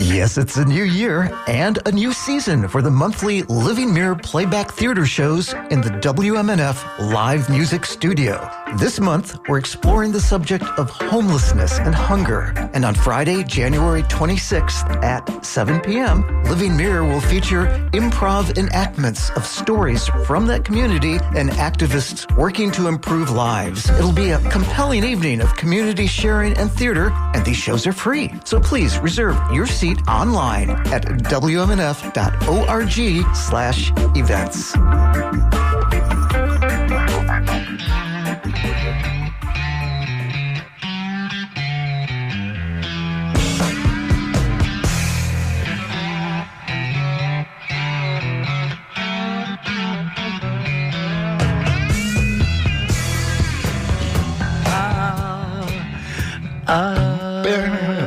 Yes, it's a new year and a new season for the monthly Living Mirror playback theater shows in the WMNF Live Music Studio. This month, we're exploring the subject of homelessness and hunger. And on Friday, January 26th at 7 p.m., Living Mirror will feature improv enactments of stories from that community and activists working to improve lives. It'll be a compelling evening of community sharing and theater, and these shows are free. So please reserve your seat online at wmnf.org/events.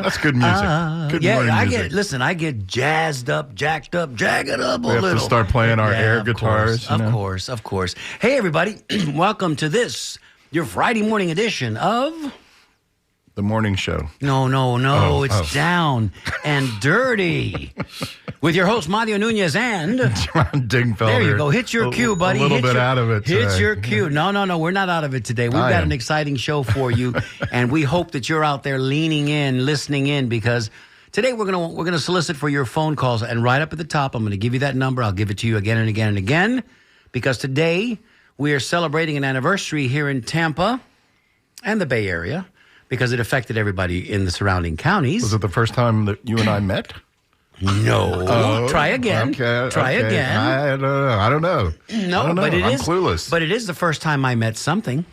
That's good music. Good morning music. I get jazzed up, jacked up, jagged up a little. We have to start playing our air guitars. Of course. Hey, everybody. Welcome to this, your Friday morning edition of... The morning show. No. It's Down and Dirty. With your host, Mario Nunez and... John Dingfelder. There you go. Hit your cue, buddy. A little bit out of it today. Hit your cue. No. We're not out of it today. We've got an exciting show for you, and we hope that you're out there leaning in, listening in, because today we're gonna solicit for your phone calls. And right up at the top, I'm going to give you that number. I'll give it to you again and again and again, because today we are celebrating an anniversary here in Tampa and the Bay Area, because it affected everybody in the surrounding counties. Was it the first time that you and I met? No. Try again. Okay. Try again. I don't know. No, but it I'm is clueless. But it is the first time I met something.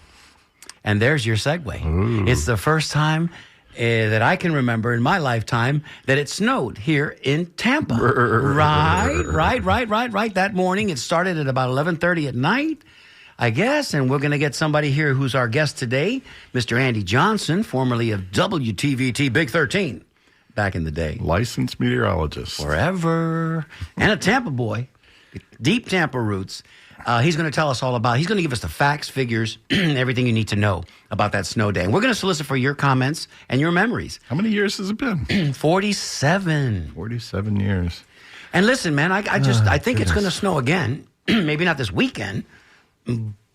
And there's your segue. Ooh. It's the first time that I can remember in my lifetime that it snowed here in Tampa. Right. That morning, it started at about 11:30 at night, I guess, and we're going to get somebody here who's our guest today, Mr. Andy Johnson, formerly of WTVT Big 13, back in the day. Licensed meteorologist. Forever. And a Tampa boy, deep Tampa roots. He's going to tell us all about, he's going to give us the facts, figures, everything you need to know about that snow day. And we're going to solicit for your comments and your memories. How many years has it been? 47. 47 years. And listen, man, I think it's going to snow again. Maybe not this weekend.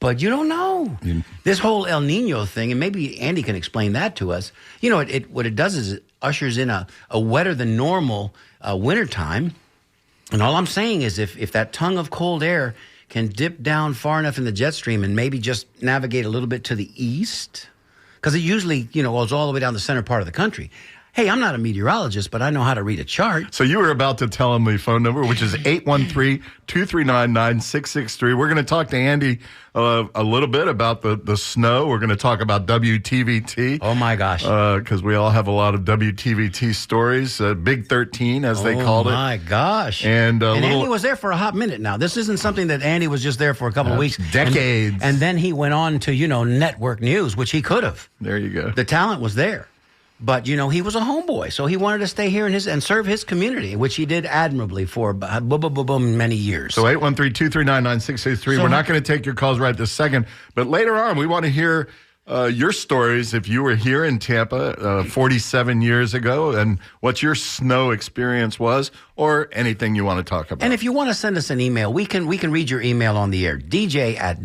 But you don't know. This whole El Nino thing, and maybe Andy can explain that to us. You know, what it does is it ushers in a wetter than normal wintertime. And all I'm saying is if that tongue of cold air can dip down far enough in the jet stream and maybe just navigate a little bit to the east, because it usually, goes all the way down the center part of the country. Hey, I'm not a meteorologist, but I know how to read a chart. So you were about to tell him the phone number, which is 813-239-9663. We're going to talk to Andy a little bit about the snow. We're going to talk about WTVT. Oh, my gosh. Because we all have a lot of WTVT stories. Big 13, as they called it. Oh, my gosh. And Andy was there for a hot minute now. This isn't something that Andy was just there for a couple of weeks. Decades. And then he went on to, network news, which he could have. There you go. The talent was there. But, he was a homeboy, so he wanted to stay here and serve his community, which he did admirably for many years. So 813-239-9663. We're not going to take your calls right this second, but later on, we want to hear your stories if you were here in Tampa 47 years ago and what your snow experience was, or anything you want to talk about. And if you want to send us an email, we can read your email on the air, dj@wmnf.org.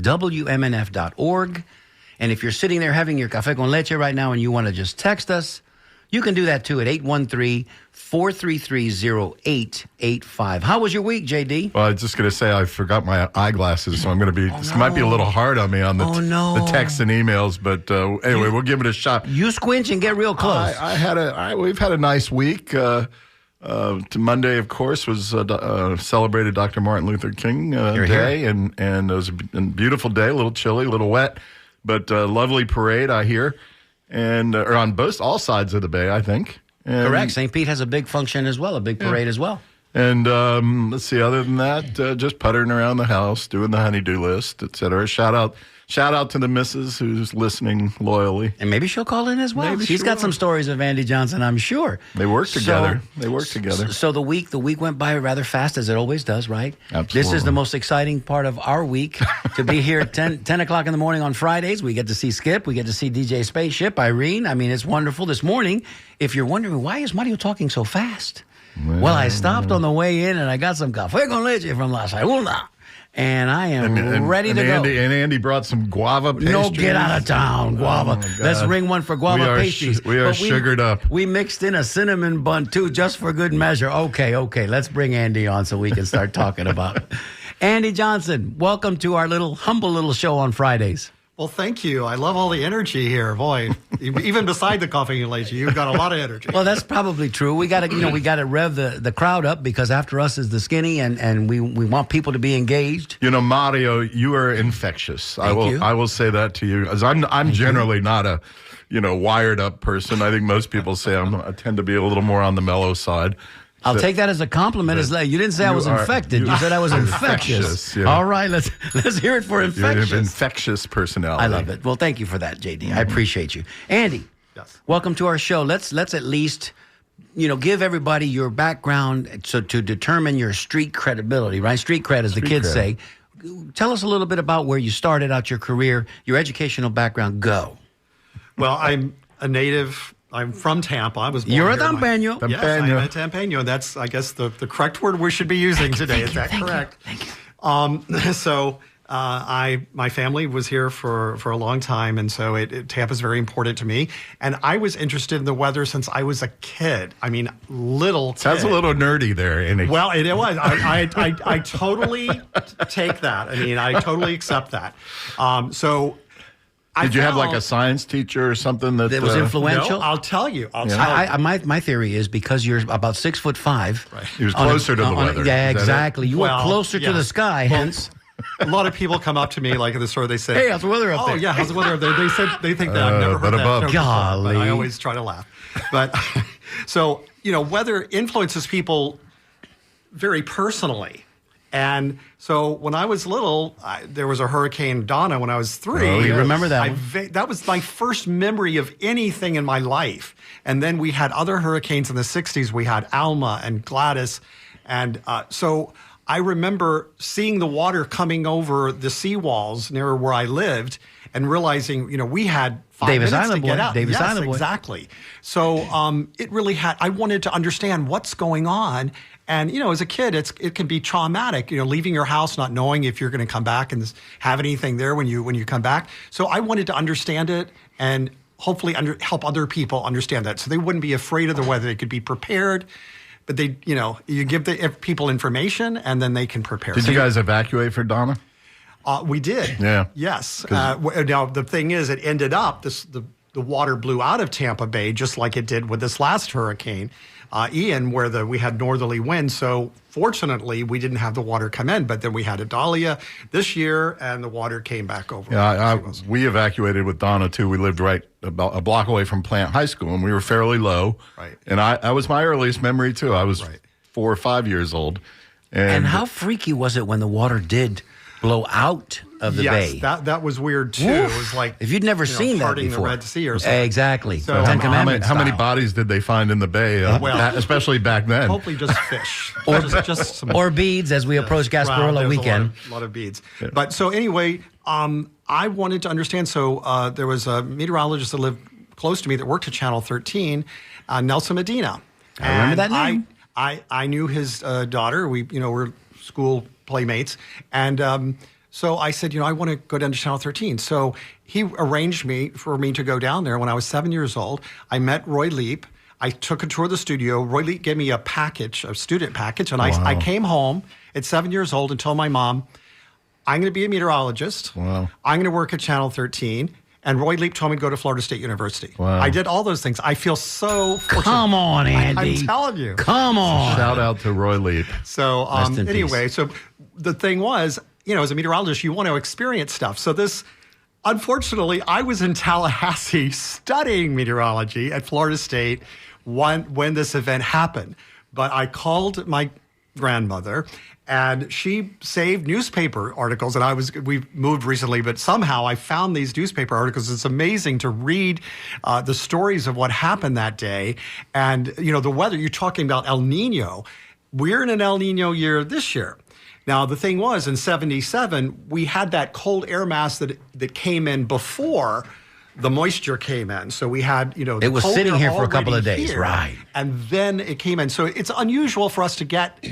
And if you're sitting there having your café con leche right now and you want to just text us, you can do that too at 813-433-0885. How was your week, JD? Well, I was just going to say I forgot my eyeglasses, so I'm going to be, this might be a little hard on me on the texts and emails, but anyway, we'll give it a shot. You squinch and get real close. We've had a nice week. Monday, of course, was celebrated Dr. Martin Luther King Day, and it was a beautiful day, a little chilly, a little wet. But lovely parade, I hear, and or on all sides of the bay, I think. And, correct. St. Pete has a big function as well, a big parade as well. And let's see, other than that, just puttering around the house, doing the honey-do list, et cetera. Shout out shout out to the missus who's listening loyally. And maybe she'll call in as well. Maybe She's she got will. some stories of Andy Johnson, I'm sure. They work together. So, So the week went by rather fast, as it always does, right? Absolutely. This is the most exciting part of our week, to be here at 10 o'clock in the morning on Fridays. We get to see Skip. We get to see DJ Spaceship, Irene. I mean, it's wonderful. This morning, if you're wondering, why is Mario talking so fast? Well, I stopped on the way in, and I got some café con leche from La Segunda. And I am ready to go. And Andy brought some guava pastries. No, get out of town, guava. Oh, Let's ring one for guava pastries. We are sugared up. We mixed in a cinnamon bun, too, just for good measure. Okay. Let's bring Andy on so we can start talking about it. Andy Johnson, welcome to our humble little show on Fridays. Well, thank you. I love all the energy here. Boy, even beside the coffee and leche, you've got a lot of energy. Well, that's probably true. We got to rev the crowd up, because after us is the skinny, and we want people to be engaged. Mario, you are infectious. Thank you. I will say that to you. As I'm generally not a wired up person. I think most people say I tend to be a little more on the mellow side. I'll take that as a compliment. You didn't say I was infected. You said I was infectious. Yeah. All right, let's hear it for infectious. You have infectious personality. I love it. Well, thank you for that, JD. I appreciate you. Andy, Yes. Welcome to our show. Let's at least give everybody your background to determine your street credibility, right? Street cred, as the kids say. Tell us a little bit about where you started out your career, your educational background. Go. Well, I'm a native. I'm from Tampa. I was born You're a here. Tampeño. Yes, I am a Tampeño. That's, I guess, the correct word we should be using today. Is that correct? Thank you. So my family was here for a long time, and so Tampa's very important to me. And I was interested in the weather since I was a kid. I mean, little kid. Sounds a little nerdy there, Andy. Well, it was. I totally take that. I mean, I totally accept that. Did you have like a science teacher or something that was influential? No, I'll tell you. My theory is because you're about 6'5". Right. He was closer to the weather. Yeah, Is that exactly. You were closer to the sky, Well, hence. A lot of people come up to me like in the store. They say, Hey, how's the weather up there? Oh, yeah, how's the weather up there? They think that I've never heard but that above. joke before, Golly. but I always try to laugh. But so, weather influences people very personally. And so when I was little, there was a Hurricane Donna when I was 3. Oh, you remember that one? That was my first memory of anything in my life. And then we had other hurricanes in the 60s. We had Alma and Gladys. And so I remember seeing the water coming over the seawalls near where I lived and realizing, we had 5 Davis minutes Island to get boy. out. Davis Yes, Island boy. exactly. So it really I wanted to understand what's going on. And, as a kid, it can be traumatic, leaving your house, not knowing if you're going to come back and have anything there when you come back. So I wanted to understand it and hopefully help other people understand that. So they wouldn't be afraid of the weather. They could be prepared. But you give the people information and then they can prepare. Did you guys evacuate for Donna? We did. Yeah. Yes. Now, the thing is, it ended up, the water blew out of Tampa Bay just like it did with this last hurricane, Ian, where we had northerly winds. So fortunately, we didn't have the water come in. But then we had Idalia this year, and the water came back over. Yeah, we evacuated with Donna, too. We lived right about a block away from Plant High School, and we were fairly low. Right. And I was my earliest memory, too. I was 4 or 5 years old. And how freaky was it when the water did blow out of the bay? Yes, that was weird, too. Oof. It was like, if you'd never seen that parting before. the Red Sea or something. Exactly. So Ten Commandments how many style. bodies did they find in the bay, especially back then? Hopefully just fish. just some Or beads as we approach Gasparilla there's weekend. A lot of beads. Yeah. But so anyway, I wanted to understand. So there was a meteorologist that lived close to me that worked at Channel 13, Nelson Medina. I remember that name. I knew his daughter. We were school playmates, and so I said, I want to go down to Channel 13. So he arranged for me to go down there when I was 7 years old. I met Roy Leap. I took a tour of the studio. Roy Leap gave me a student package, and I came home at 7 years old and told my mom, I'm going to be a meteorologist. Wow. I'm going to work at Channel 13. And Roy Leap told me to go to Florida State University. Wow. I did all those things. I feel so fortunate. Come on, Andy. I'm telling you. Come on. Shout out to Roy Leap. So Rest in anyway, peace. so the thing was, as a meteorologist, you want to experience stuff. So unfortunately, I was in Tallahassee studying meteorology at Florida State when this event happened. But I called my grandmother, and she saved newspaper articles. And we've moved recently, but somehow I found these newspaper articles. It's amazing to read the stories of what happened that day. And, the weather, you're talking about El Nino. We're in an El Nino year this year. Now, the thing was, in 77, we had that cold air mass that came in before the moisture came in. So we had, it was sitting here for a couple of days, right? And then it came in. So it's unusual for us to get,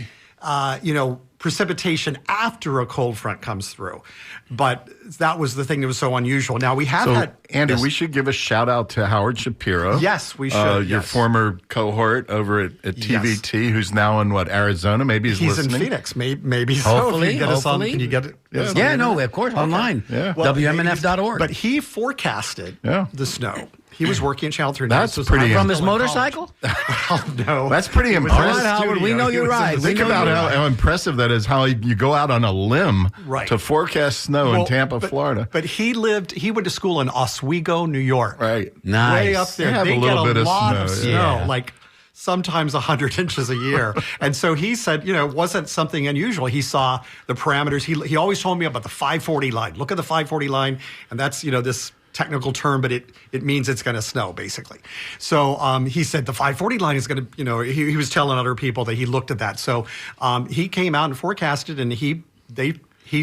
precipitation after a cold front comes through. But that was the thing that was so unusual. Now, we have had... Andy, we should give a shout out to Howard Shapiro. Yes, we should. Your former cohort over at TVT, who's now in, Arizona? Maybe he's listening. In Phoenix. Maybe so. Hopefully. Can you get it? Of course, online. Yeah. Well, WMNF.org. But he forecasted the snow. He was working at Channel 3. That's pretty from his motorcycle? Well, no. That's pretty impressive. All right, Howard, we know you're right. Think about how impressive that is, how you go out on a limb to forecast snow in Tampa, Florida. But he went to school in Oswego, New York. Right. Nice. Way up there. They get a lot of snow. Like sometimes 100 inches a year. And so he said, it wasn't something unusual. He saw the parameters. He always told me about the 540 line. Look at the 540 line. And that's, this technical term, but it means it's going to snow, basically. So he said the 540 line is going to, he was telling other people that he looked at that. So he came out and forecasted, and he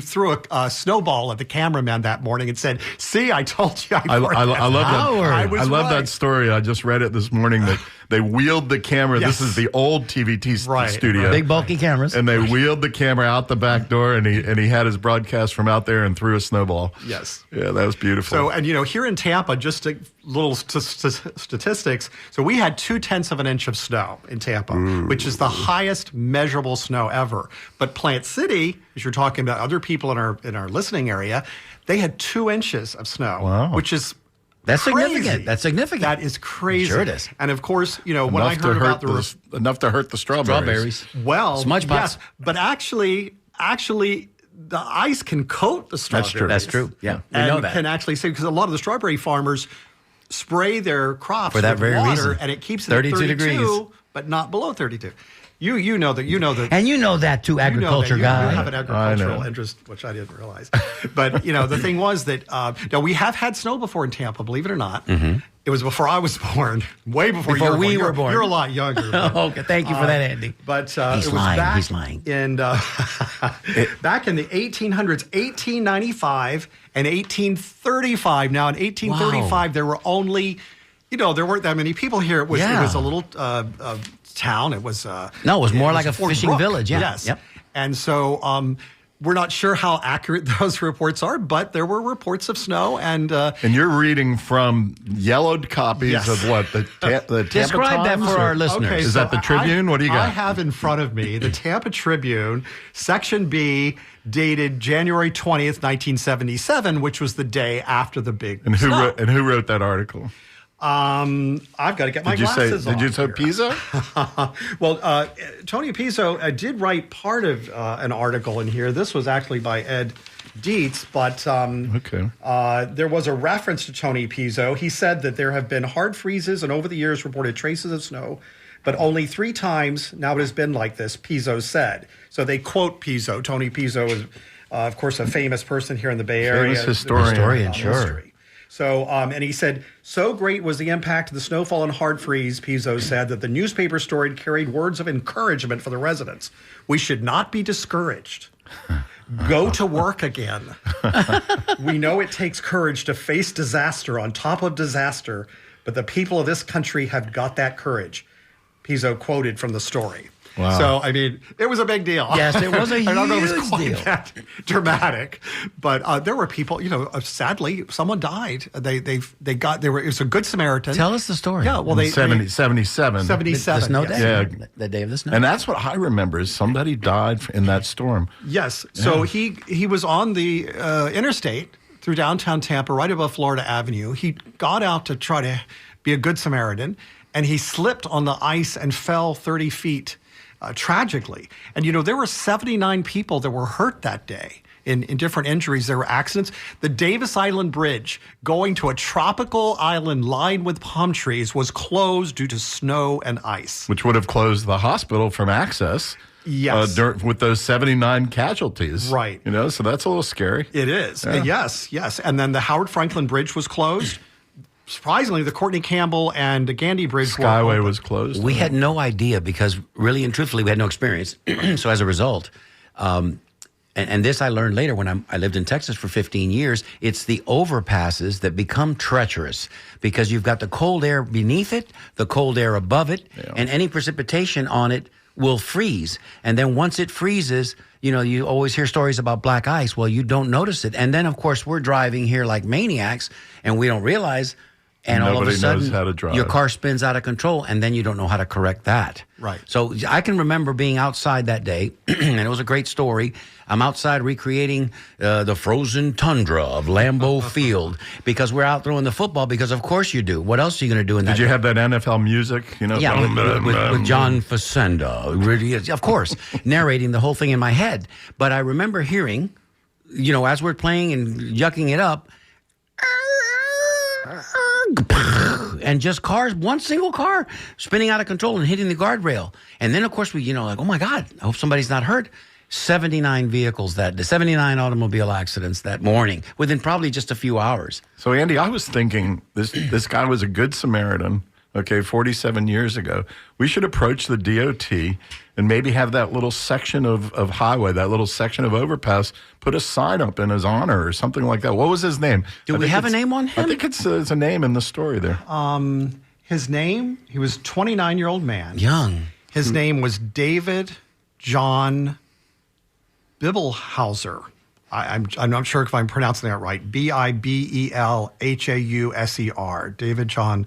threw a snowball at the cameraman that morning and said, "See, I told you." I love that. I love that story. I just read it this morning that they wheeled the camera. Yes. This is the old TVT studio. Big bulky cameras. And they wheeled the camera out the back door, and he had his broadcast from out there and threw a snowball. Yes. Yeah, that was beautiful. So, and here in Tampa, just a little statistics. So we had 0.2 of an inch of snow in Tampa, which is the highest measurable snow ever. But Plant City, as you're talking about other people in our listening area, they had 2 inches of snow, which is That's crazy. Significant. That's significant. That is crazy. Sure it is. And of course, when I heard about enough to hurt the strawberries. Well, smudge pots. Yes, but actually, the ice can coat the strawberries. That's true. Yeah, we and know that. Can actually say, because a lot of the strawberry farmers spray their crops for that with very water, reason, and it keeps it 32 at 32 degrees, but not below 32. You know that. And you know that too, agriculture guy. You have an agricultural interest, which I didn't realize. But the thing was that now we have had snow before in Tampa, believe it or not. Mm-hmm. It was before I was born, way before we were born. You're a lot younger. But, okay, thank you for that, Andy. But he's it was lying. back He's lying. In back in the 1800s, 1895 and 1835. Now in 1835, there were only, there weren't that many people here. It was a little town. It was it was more like a fishing village. Yeah. Yes. Yep. And so we're not sure how accurate those reports are, but there were reports of snow. And you're reading from yellowed copies of what? The Tampa Describe Times? that for our listeners. Okay, Is that the Tribune? What do you got? I have in front of me the Tampa Tribune, Section B, dated January 20th, 1977, which was the day after the big snow. Who wrote that article? I've got to get my glasses on. Did you say Pizzo? Well, Tony Pizzo did write part of an article in here. This was actually by Ed Dietz, but there was a reference to Tony Pizzo. He said that there have been hard freezes and over the years reported traces of snow, but only 3 times now it has been like this, Pizzo said. So they quote Pizzo. Tony Pizzo is, of course, a famous person here in the Bay Area. Famous historian, sure. History. So, and he said, so great was the impact of the snowfall and hard freeze, Pizzo said, that the newspaper story carried words of encouragement for the residents. We should not be discouraged. Go to work again. We know it takes courage to face disaster on top of disaster, but the people of this country have got that courage. Pizzo quoted from the story. Wow. So, I mean, it was a big deal. Yes, it was a huge I don't know if it was quite deal. that dramatic, but there were people, sadly, someone died. It was a good Samaritan. Tell us the story. Yeah, well, 77. 77. The snow day? Yeah. The day of the snow. And that's what I remember is somebody died in that storm. Yes. So he was on the interstate through downtown Tampa, right above Florida Avenue. He got out to try to be a good Samaritan, and he slipped on the ice and fell 30 feet. Tragically. And, there were 79 people that were hurt that day in different injuries. There were accidents. The Davis Island Bridge going to a tropical island lined with palm trees was closed due to snow and ice. Which would have closed the hospital from access. Yes. with those 79 casualties. Right. So that's a little scary. It is. Yeah. Yes. And then the Howard Franklin Bridge was closed. Surprisingly, the Courtney Campbell and Gandy Bridge Skyway was closed. We had no idea because really and truthfully, we had no experience. So as a result, and this I learned later when I lived in Texas for 15 years, it's the overpasses that become treacherous because you've got the cold air beneath it, the cold air above it, and any precipitation on it will freeze. And then once it freezes, you always hear stories about black ice. Well, you don't notice it. And then, of course, we're driving here like maniacs, and we don't realize. And all of a sudden, knows how to drive. Your car spins out of control, and then you don't know how to correct that. Right. So I can remember being outside that day, and it was a great story. I'm outside recreating the frozen tundra of Lambeau Field because we're out throwing the football because, of course, you do. What else are you going to do in that? Did you have that NFL music? Yeah, with John Facenda, really, of course, narrating the whole thing in my head. But I remember hearing, as we're playing and yucking it up, and just cars, one single car spinning out of control and hitting the guardrail. And then, of course, we, like, oh my God, I hope somebody's not hurt. 79 vehicles 79 automobile accidents that morning within probably just a few hours. So, Andy, I was thinking this guy was a good Samaritan, 47 years ago. We should approach the DOT and maybe have that little section of highway, that little section of overpass, put a sign up in his honor or something like that. What was his name? Do we have a name on him? I think it's a name in the story there. His name, he was a 29-year-old man. Young. His name was David John Bibelhauser. I'm not sure if I'm pronouncing that right. Bibelhauser. David John.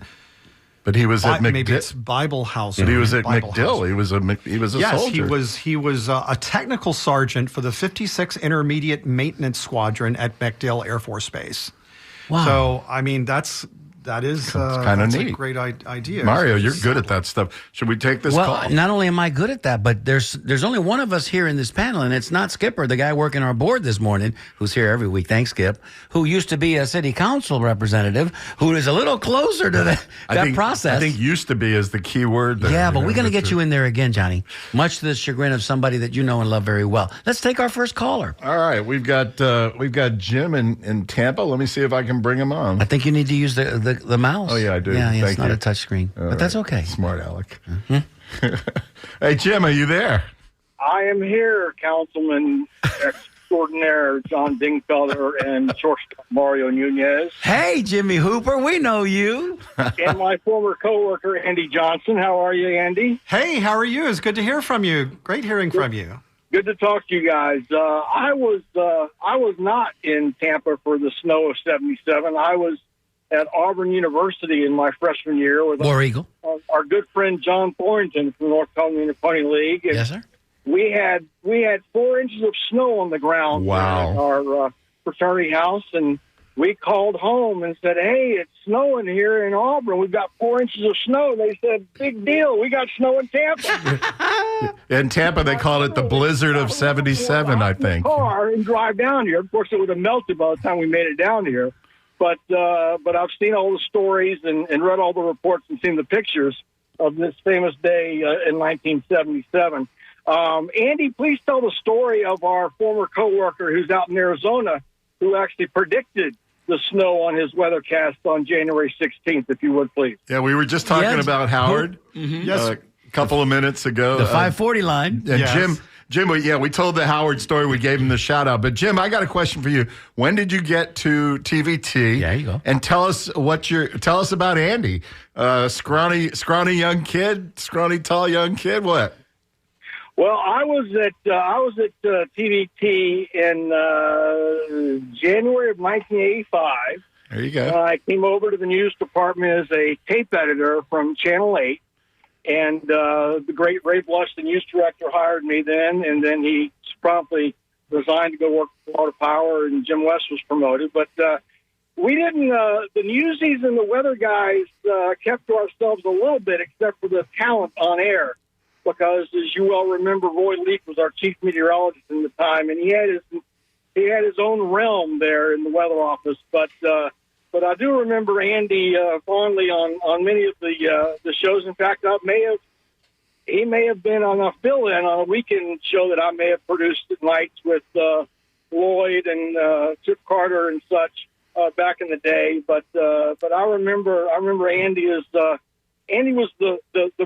But he was at maybe it's Bibelhauser. But he was at MacDill. He was a soldier. Yes, he was a technical sergeant for the 56th Intermediate Maintenance Squadron at MacDill Air Force Base. Wow. So, I mean, that's kind of neat. A great idea. Mario, you're good at that stuff. Should we take this call? Well, not only am I good at that, but there's only one of us here in this panel, and it's not Skipper, the guy working our board this morning, who's here every week. Thanks, Skip. Who used to be a city council representative, who is a little closer to that process. I think "used to be" is the key word there. Yeah, but we're going to get you in there again, Johnny. Much to the chagrin of somebody that you know and love very well. Let's take our first caller. All right, we've got Jim in Tampa. Let me see if I can bring him on. I think you need to use the mouse. Oh yeah, I do. Yeah, Thank it's not you. a touch screen, but that's okay. Smart Alec. Mm-hmm. Hey, Jim, are you there? I am here, Councilman extraordinaire John Dingfelder and shortstop Mario Nunez. Hey, Jimmy Hooper, we know you. And my former coworker, Andy Johnson. How are you, Andy? Hey, how are you? It's good to hear from you. Great hearing from you. Good to talk to you guys. I was not in Tampa for the snow of '77. I was at Auburn University in my freshman year with War Eagle. Our good friend John Thornton from North Carolina Pony League. And yes, sir. We had 4 inches of snow on the ground. Wow. At our fraternity house, and we called home and said, "Hey, it's snowing here in Auburn. We've got 4 inches of snow." They said, "Big deal. We got snow in Tampa." In Tampa, they called it the blizzard of '77, I think. Car and drive down here. Of course, it would have melted by the time we made it down here. But I've seen all the stories and read all the reports and seen the pictures of this famous day in 1977. Andy, please tell the story of our former coworker who's out in Arizona who actually predicted the snow on his weathercast on January 16th, if you would, please. Yeah, we were just talking about Howard a couple of minutes ago. The 540 line. And Yes. Jim, we told the Howard story. We gave him the shout out. But Jim, I got a question for you. When did you get to TVT? There you go. And tell us about Andy. Scrawny young kid, scrawny tall young kid. What? Well, I was at TVT in January of 1985. There you go. I came over to the news department as a tape editor from Channel 8. And the great Ray Blush, the news director, hired me then, and then he promptly resigned to go work for Florida Power, and Jim West was promoted. But we didn't, the newsies and the weather guys kept to ourselves a little bit, except for the talent on air, because as you well remember, Roy Leak was our chief meteorologist in the time, and he had his own realm there in the weather office. But I do remember Andy fondly on many of the shows. In fact, I may he may have been on a fill-in on a weekend show that I may have produced at nights with Lloyd and Chip Carter and such back in the day. But I remember Andy Andy was the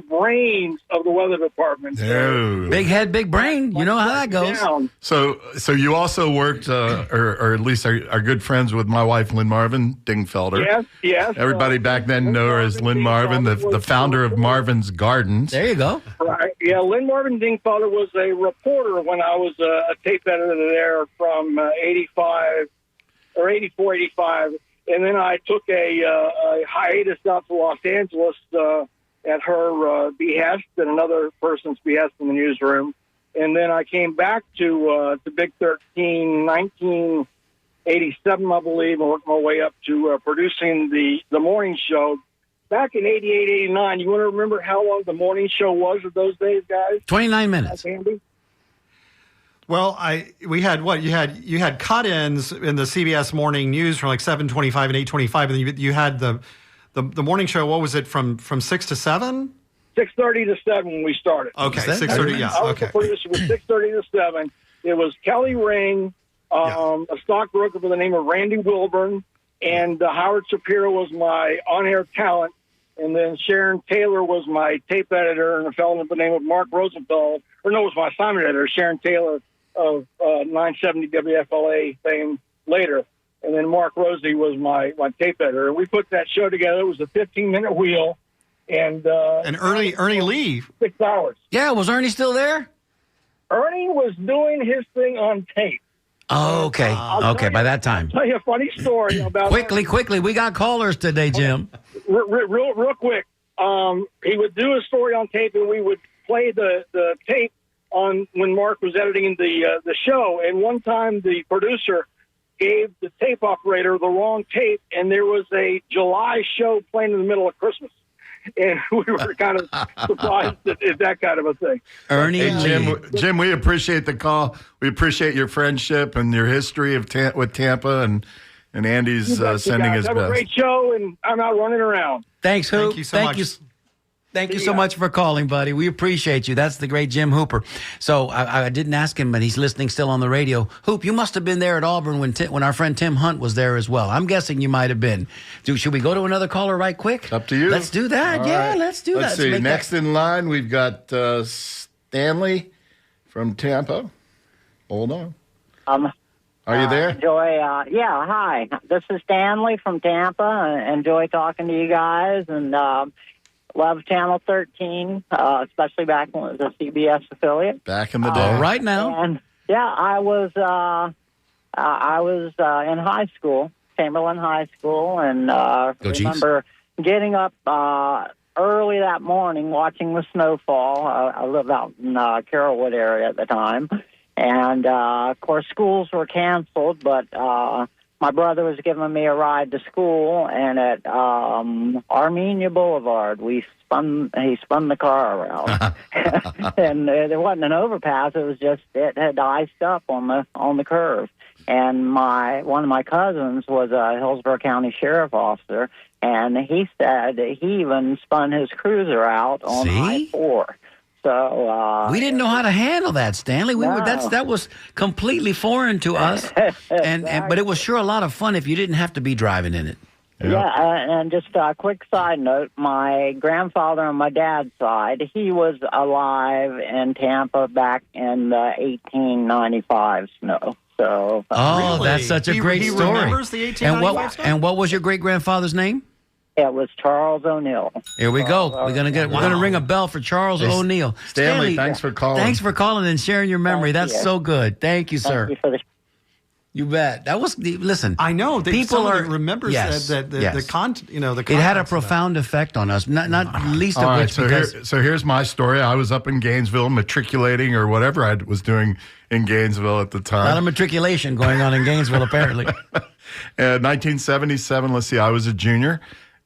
brains of the weather department. Oh. Big head, big brain. You know how that goes. So you also worked, or at least are good friends with my wife, Lynn Marvin Dingfelder. Yes. Everybody back then knew her as Lynn Marvin, the founder of Marvin's Gardens. There you go. Right. Yeah, Lynn Marvin Dingfelder was a reporter when I was a tape editor there from 85 or 84, 85. And then I took a hiatus out to Los Angeles at her behest and another person's behest in the newsroom. And then I came back to Big 13, 1987, I believe, and worked my way up to producing the morning show. Back in 88, 89, you want to remember how long the morning show was of those days, guys? 29 minutes. Andy? Well, we had what you had cut-ins in the CBS morning news from like 7:25 and 8:25, and you had the morning show. What was it from 6 to 7? 6:30 to 7 when we started. Okay, 6:30. Yeah, I was okay. the producer with 6:30 to 7. It was Kelly Ring, a stockbroker by the name of Randy Wilburn, and Howard Shapiro was my on-air talent, and then Sharon Taylor was my tape editor, and a fellow by the name of Mark Rosenfeld, it was my assignment editor, Sharon Taylor of 970 WFLA fame later. And then Mark Rosie was my tape editor. And we put that show together. It was a 15-minute wheel. And Ernie Lee. 6 hours. Yeah, was Ernie still there? Ernie was doing his thing on tape. Oh, okay. Okay, by that time. I'll tell you a funny story about Quickly. We got callers today, Jim. Real quick. He would do a story on tape, and we would play the tape on when Mark was editing the show. And one time the producer gave the tape operator the wrong tape, and there was a July show playing in the middle of Christmas. And we were kind of surprised at that kind of a thing. Ernie Jim, we appreciate the call. We appreciate your friendship and your history with Tampa, and Andy's sending his best. Have a great show, and I'm out running around. Thanks, Hoop. Thank you so much. Thank you so much for calling, buddy. We appreciate you. That's the great Jim Hooper. So I didn't ask him, but he's listening still on the radio. Hoop, you must have been there at Auburn when our friend Tim Hunt was there as well. I'm guessing you might have been. Should we go to another caller right quick? Up to you. Let's do that. All yeah, right. let's do Let's that. see. Next in line, we've got Stanley from Tampa. Hold on. Are you there? Hi. This is Stanley from Tampa. Enjoy talking to you guys, and love Channel 13, especially back when it was a CBS affiliate. Back in the day. Right now. And I was in high school, Chamberlain High School, and remember getting up early that morning, watching the snowfall. I lived out in Carrollwood area at the time, and of course schools were canceled, but my brother was giving me a ride to school, and at Armenia Boulevard, he spun the car around, and there wasn't an overpass. It was just it had iced up on the curve. And one of my cousins was a Hillsborough County sheriff officer, and he said he even spun his cruiser out on I-4. So we didn't know how to handle that, Stanley. That was completely foreign to us, but it was sure a lot of fun if you didn't have to be driving in it. And just a quick side note, my grandfather on my dad's side, he was alive in Tampa back in the 1895 snow. So really? That's such a great story. He remembers the 1895 snow? And what was your great-grandfather's name? It was Charles O'Neill. Here we go. We're gonna ring a bell for Charles O'Neill. Stanley, thanks for calling. Thanks for calling and sharing your memory. That's so good. Thank you, sir. Thank you for the You bet. That was listen. I know people remembers the content. The it had a profound effect on us. Not least of which. So here's my story. I was up in Gainesville, matriculating or whatever I was doing in Gainesville at the time. A lot of matriculation going on in Gainesville, apparently. 1977. Let's see. I was a junior,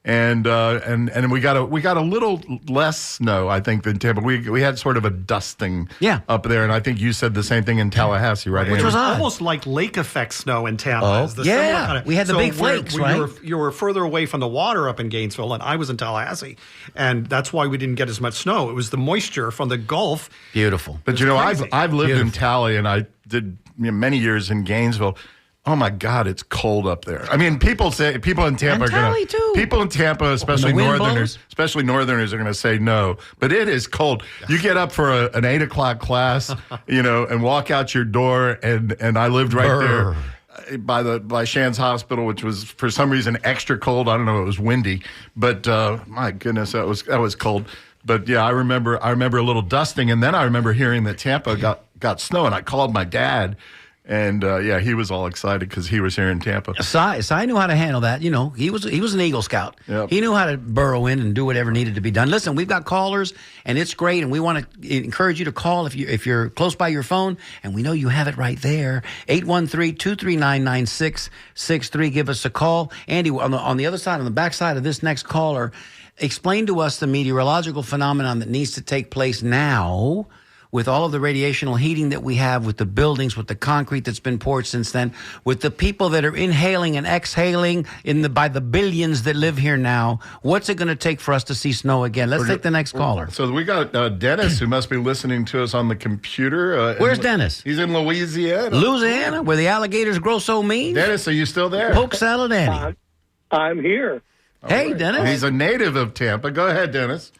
and we got a little less snow, I think, than Tampa. We had sort of a dusting up there, and I think you said the same thing in Tallahassee, right? Which Andy? was almost like lake effect snow in Tampa. Oh, Is the yeah. similar kind of- We had the big flakes, right? You were further away from the water up in Gainesville, and I was in Tallahassee, and that's why we didn't get as much snow. It was the moisture from the Gulf. Beautiful. But I've lived in Tally, and I did many years in Gainesville. Oh my God, it's cold up there. I mean, people in Tampa are going to. People in Tampa, especially Northerners, are going to say no. But it is cold. You get up for an 8 o'clock class, and walk out your door, and I lived right there by Shands Hospital, which was for some reason extra cold. I don't know. It was windy, but my goodness, that was cold. But yeah, I remember a little dusting, and then I remember hearing that Tampa got snow, and I called my dad. And he was all excited because he was here in Tampa. Cy knew how to handle that. He was an Eagle Scout. Yep. He knew how to burrow in and do whatever needed to be done. Listen, we've got callers, and it's great, and we want to encourage you to call if you're close by your phone, and we know you have it right there. 813-239-9663. Give us a call. Andy, on the other side, on the back side of this next caller, explain to us the meteorological phenomenon that needs to take place now with all of the radiational heating that we have, with the buildings, with the concrete that's been poured since then, with the people that are inhaling and exhaling by the billions that live here now. What's it going to take for us to see snow again? Let's take the next caller. So we got Dennis, who must be listening to us on the computer. Where's Dennis? He's in Louisiana. Louisiana, where the alligators grow so mean? Dennis, are you still there? Poke salad Andy. I'm here. Hey, right. Dennis. He's a native of Tampa. Go ahead, Dennis.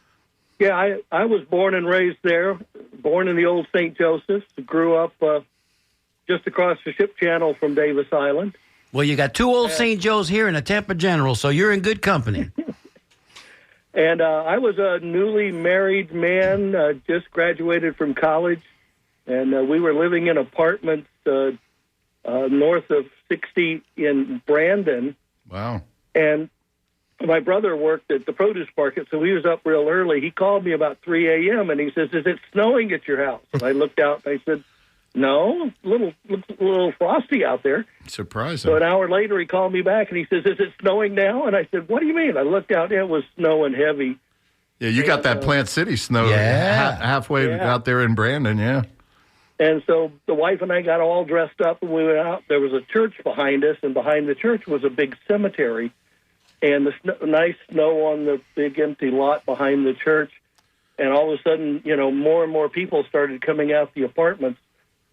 Yeah, I was born and raised there, born in the old St. Joseph's, grew up just across the ship channel from Davis Island. Well, you got two old St. Joe's here and a Tampa General, so you're in good company. And I was a newly married man, just graduated from college, and we were living in apartments north of 60 in Brandon. Wow. And my brother worked at the produce market, so he was up real early. He called me about 3 a.m., and he says, "Is it snowing at your house?" And I looked out, and I said, "No, looks a little frosty out there." Surprising. So an hour later, he called me back, and he says, "Is it snowing now?" And I said, "What do you mean?" I looked out, and it was snowing heavy. Yeah, you got that Plant City snow halfway out there in Brandon, yeah. And so the wife and I got all dressed up, and we went out. There was a church behind us, and behind the church was a big cemetery. And the nice snow on the big empty lot behind the church. And all of a sudden, more and more people started coming out the apartments.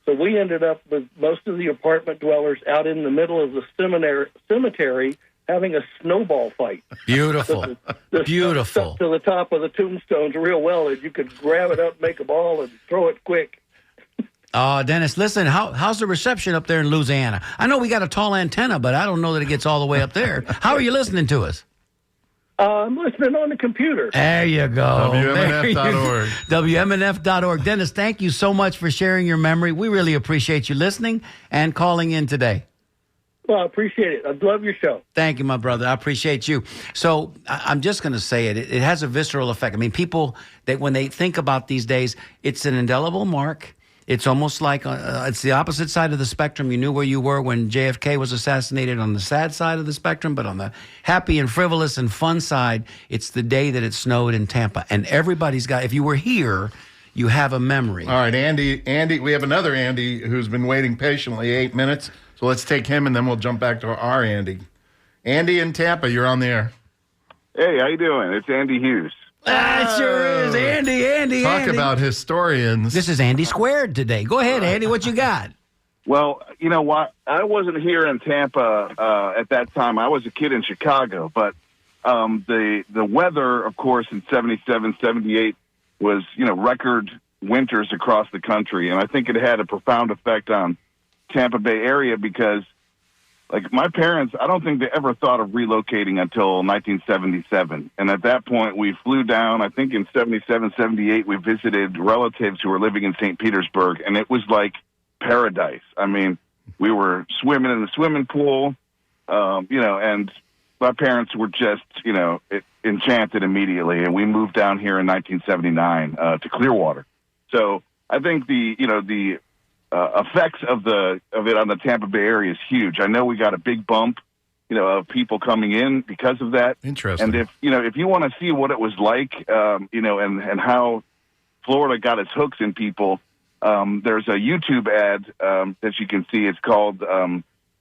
So we ended up with most of the apartment dwellers out in the middle of the cemetery having a snowball fight. Beautiful. Beautiful. Stuck to the top of the tombstones real well, and you could grab it up, make a ball, and throw it quick. Dennis, listen, how's the reception up there in Louisiana? I know we got a tall antenna, but I don't know that it gets all the way up there. How are you listening to us? I'm listening on the computer. There you go. WMNF.org. WMNF.org. Dennis, thank you so much for sharing your memory. We really appreciate you listening and calling in today. Well, I appreciate it. I love your show. Thank you, my brother. I appreciate you. So I'm just going to say it. It has a visceral effect. I mean, people, that when they think about these days, it's an indelible mark. It's almost like it's the opposite side of the spectrum. You knew where you were when JFK was assassinated, on the sad side of the spectrum, but on the happy and frivolous and fun side, it's the day that it snowed in Tampa. And everybody's got, if you were here, you have a memory. All right, Andy, we have another Andy who's been waiting patiently 8 minutes. So let's take him, and then we'll jump back to our Andy. Andy in Tampa, you're on the air. Hey, how you doing? It's Andy Hughes. That sure is. Andy. Talk about historians. This is Andy Squared today. Go ahead, Andy. What you got? Well, you know what? I wasn't here in Tampa at that time. I was a kid in Chicago. But the weather, of course, in 77, 78 was, record winters across the country. And I think it had a profound effect on Tampa Bay area because, like, my parents, I don't think they ever thought of relocating until 1977. And at that point, we flew down. I think in 77, 78, we visited relatives who were living in St. Petersburg, and it was like paradise. I mean, we were swimming in the swimming pool, and my parents were just, enchanted immediately. And we moved down here in 1979 to Clearwater. So I think the effects of it on the Tampa Bay area is huge. I know we got a big bump, of people coming in because of that. Interesting. And if you want to see what it was like, and how Florida got its hooks in people, there's a YouTube ad that you can see. It's called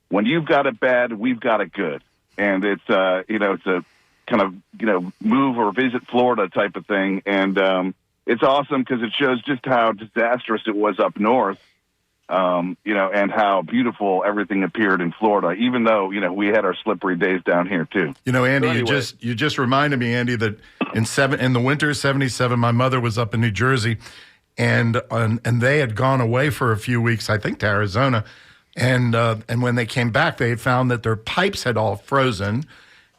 "When You've Got It Bad, We've Got It Good," and it's it's a kind of move or visit Florida type of thing, and it's awesome because it shows just how disastrous it was up north, and how beautiful everything appeared in Florida, even though we had our slippery days down here too. Andy, So anyway. you just reminded me, Andy, that in the winter of '77, my mother was up in New Jersey, and they had gone away for a few weeks, I think, to Arizona, and when they came back, they had found that their pipes had all frozen,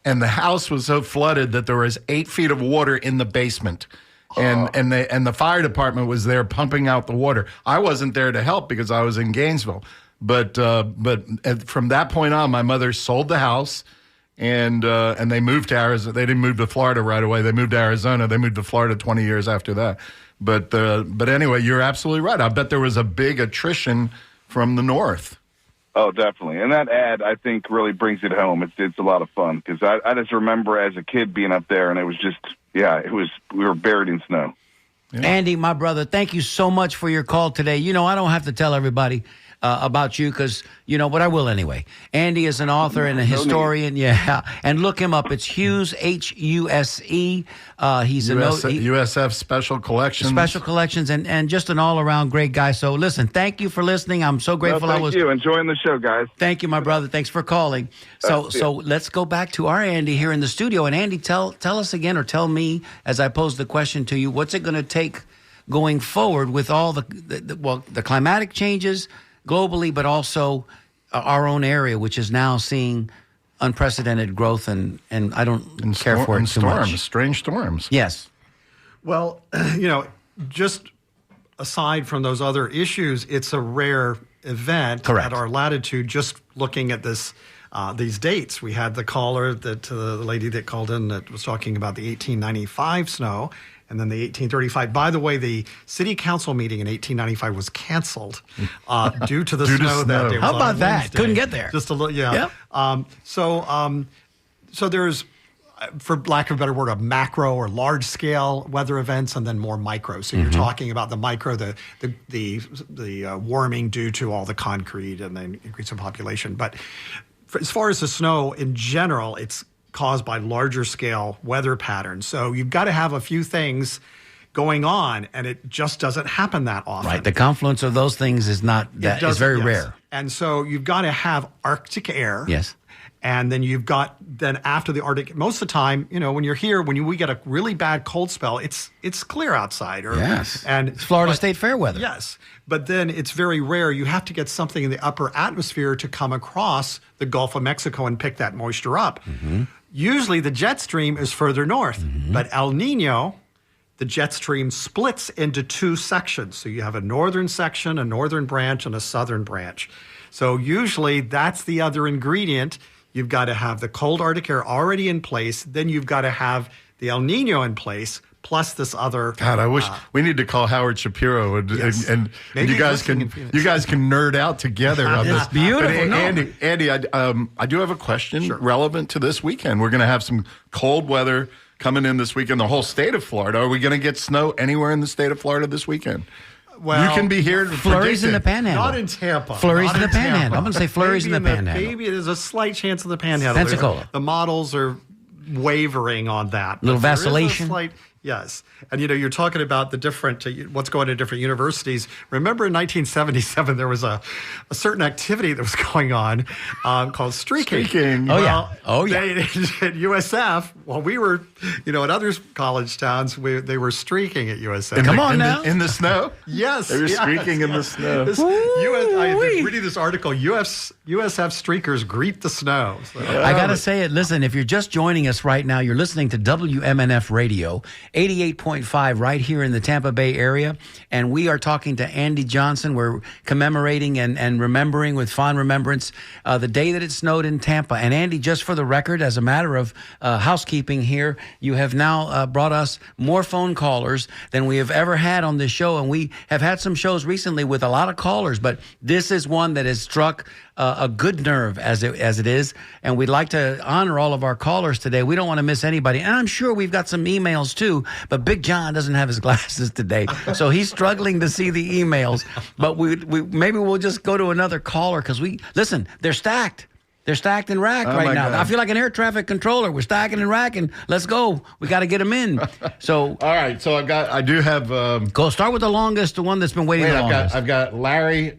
and the house was so flooded that there was 8 feet of water in the basement. And the fire department was there pumping out the water. I wasn't there to help because I was in Gainesville. But from that point on, my mother sold the house, and they moved to Arizona. They didn't move to Florida right away. They moved to Arizona. They moved to Florida 20 years after that. But anyway, you're absolutely right. I bet there was a big attrition from the north. Oh, definitely. And that ad, I think, really brings it home. It's a lot of fun because I just remember as a kid being up there, and it was just, we were buried in snow. Yeah. Andy, my brother, thank you so much for your call today. I don't have to tell everybody about you because, but I will anyway. Andy is an author and a historian. And look him up. It's Huse, Huse. He's a USF Special Collections. Special Collections and just an all-around great guy. So, listen, thank you for listening. I'm so grateful Thank you. Enjoying the show, guys. Thank you, my brother. Thanks for calling. So let's go back to our Andy here in the studio. And, Andy, tell us again, or tell me, as I pose the question to you, what's it going to take going forward with all the climatic changes globally, but also our own area, which is now seeing unprecedented growth, and I don't care for it too much. Strange storms. Yes. Well, just aside from those other issues, it's a rare event at our latitude. Just looking at this, these dates, we had the caller the lady that called in that was talking about the 1895 snow. And then the 1835. By the way, the city council meeting in 1895 was canceled due to the snow that day. How about that? Couldn't get there. Just a little, yeah. Yep. So there's, for lack of a better word, a macro or large scale weather events, and then more micro. So you're talking about the micro, the warming due to all the concrete and then increase in population. But as far as the snow in general, it's caused by larger scale weather patterns. So you've got to have a few things going on, and it just doesn't happen that often. Right. The confluence of those things is is very rare. And so you've got to have Arctic air. Yes. And then you've got, after the Arctic, most of the time, when you're here, we get a really bad cold spell, it's clear outside. Yes. And it's Florida State Fair weather. Yes. But then it's very rare. You have to get something in the upper atmosphere to come across the Gulf of Mexico and pick that moisture up. Mm-hmm. Usually the jet stream is further north, but El Nino, the jet stream splits into two sections. So you have a northern section, a northern branch, and a southern branch. So usually that's the other ingredient. You've got to have the cold Arctic air already in place. Then you've got to have the El Nino in place, plus this other. God, I wish we need to call Howard Shapiro and you guys can nerd out together on this. Beautiful. But Andy, I do have a question relevant to this weekend. We're going to have some cold weather coming in this weekend. The whole state of Florida. Are we going to get snow anywhere in the state of Florida this weekend? Well, you can be here. Flurries in the Panhandle. Not in Tampa. Flurries in the Panhandle. I'm going to say flurries in the Panhandle. Maybe there's a slight chance in the Panhandle. Pensacola. The models are wavering on that. Little vacillation. Yes. And, you're talking about the different, what's going on in different universities. Remember in 1977, there was a certain activity that was going on called streaking. Oh, yeah. At USF, while we were, at other college towns, they were streaking at USF. Come on now. In the snow? Yes. They were streaking in the snow. I was reading this article, USF streakers greet the snow. So, I got to say it. Listen, if you're just joining us right now, you're listening to WMNF Radio, 88.5 right here in the Tampa Bay area. And we are talking to Andy Johnson. We're commemorating and remembering with fond remembrance the day that it snowed in Tampa. And Andy, just for the record, as a matter of housekeeping here, you have now brought us more phone callers than we have ever had on this show. And we have had some shows recently with a lot of callers, but this is one that has struck a good nerve as it is, and we'd like to honor all of our callers today. We don't want to miss anybody, and I'm sure we've got some emails too, but Big John doesn't have his glasses today, so he's struggling to see the emails. But we maybe we'll just go to another caller because listen, they're stacked. They're stacked and racked right now. God. I feel like an air traffic controller. We're stacking and racking. Let's go. We got to get them in. So, all right. So I do have. Go start with the longest, the one that's been waiting the longest. I've got Larry,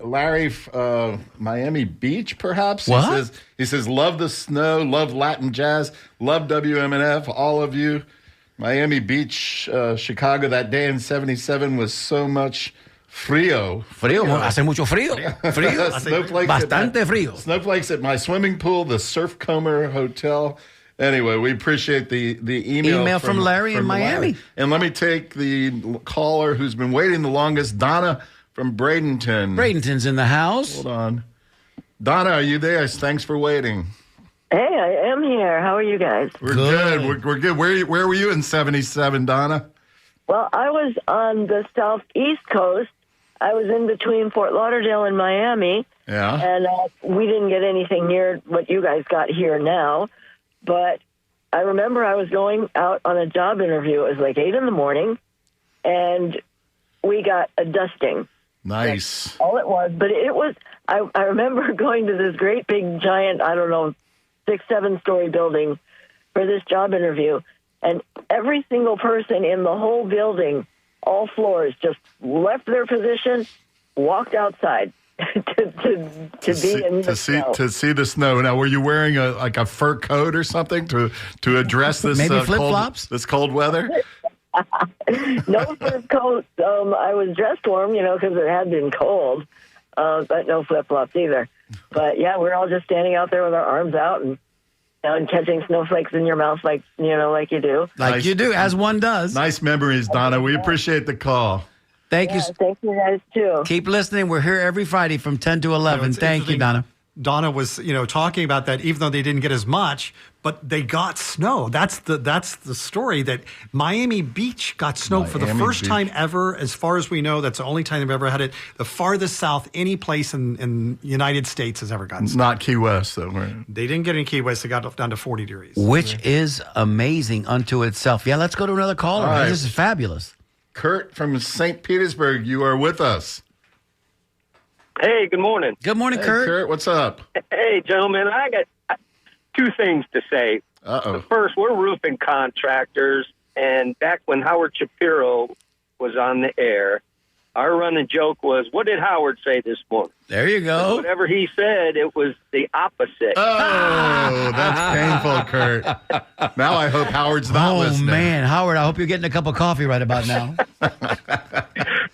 Miami Beach, perhaps. What? He says, love the snow, love Latin jazz, love WMNF, all of you. Miami Beach, Chicago, that day in '77 was so much. Frío. Hace mucho frío. Snowflakes Bastante frío. Snowflakes at my swimming pool, the Surfcomer Hotel. Anyway, we appreciate the email from Larry in Miami. Larry. And let me take the caller who's been waiting the longest, Donna from Bradenton. Bradenton's in the house. Hold on. Donna, are you there? Thanks for waiting. Hey, I am here. How are you guys? We're good. We're good. Where were you in '77, Donna? Well, I was on the southeast coast. I was in between Fort Lauderdale and Miami. Yeah. And we didn't get anything near what you guys got here now. But I remember I was going out on a job interview. It was like 8 a.m, and we got a dusting. Nice. That's all it was. But it was, I remember going to this great big giant, 6-7-story building for this job interview. And every single person in the whole building, all floors, just left their position, walked outside to see the snow. Now, were you wearing a fur coat or something to address this maybe flip-flops? This cold weather? No fur coat. I was dressed warm, because it had been cold, but no flip-flops either. But yeah, we're all just standing out there with our arms out and catching snowflakes in your mouth like you do. Like you do, as one does. Nice memories, Donna. We appreciate the call. Thank you. Thank you guys, too. Keep listening. We're here every Friday from 10 to 11. Thank you, Donna. Donna was, talking about that, even though they didn't get as much, but they got snow. That's the story, that Miami Beach got snow for the first time ever. As far as we know, that's the only time they've ever had it. The farthest south any place in the United States has ever gotten snow. Not Key West, though, right? They didn't get in Key West. They got down to 40 degrees. Which is amazing unto itself. Yeah, let's go to another caller. Right. This is fabulous. Kurt from St. Petersburg, you are with us. Hey, good morning. Good morning, Kurt. Kurt, what's up? Hey, gentlemen, I got two things to say. Uh-oh. First, we're roofing contractors, and back when Howard Shapiro was on the air, our running joke was, what did Howard say this morning? There you go. Whatever he said, it was the opposite. Oh, that's painful, Kurt. Now I hope Howard's not listening. Oh, man. Howard, I hope you're getting a cup of coffee right about now.